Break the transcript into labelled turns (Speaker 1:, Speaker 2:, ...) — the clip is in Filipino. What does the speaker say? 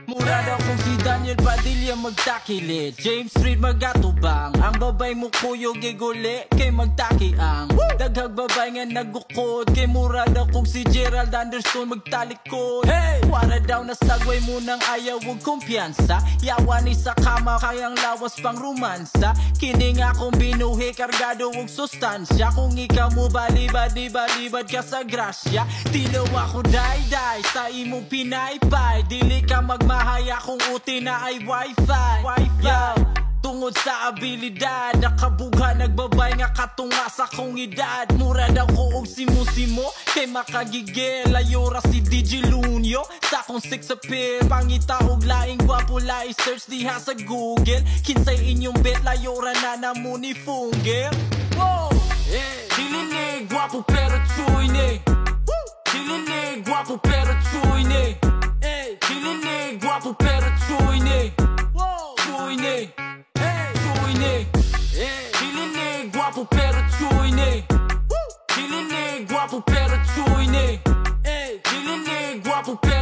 Speaker 1: Mura daw kung si Daniel Padilla magtakilit, James Reid magatubang. Ang babay mo kuyo giguli kay magtakiang. Daghag babay nga nagukod kay mura daw kung si Gerald Anderson magtalikod. Hey! Wala daw nasagway mo ng ayaw ug kumpiyansa. Yawa ni sa kama kayang lawas pang romansa. Kini nga kung binuhi kargado ug sustansya. Kung ikaw mo balibad ka sa grasya. Tilo ako day sa imong pinaypay. Dili ka magmahaya kung uti na ay wifi. Yo, tungod sa abilidad nakabugha nagbabay nga katunga sa kong edad. Mura daw ko og simo-simo kay makagigil. Layora si DJ Lunyo sa kong sex appeal. Pangita og laing gwapo lai search diha sa Google. Kinsay inyong bet layora na namo ni funggil. Wow, dili gwapo pero chuy ni. Dili gwapo pero chuy ni. Dili gwapo pero chuy ni. Chuy ni. Chuy ni. Dili gwapo pero chuy ni. Dili gwapo pero chuy ni. Dili gwapo pero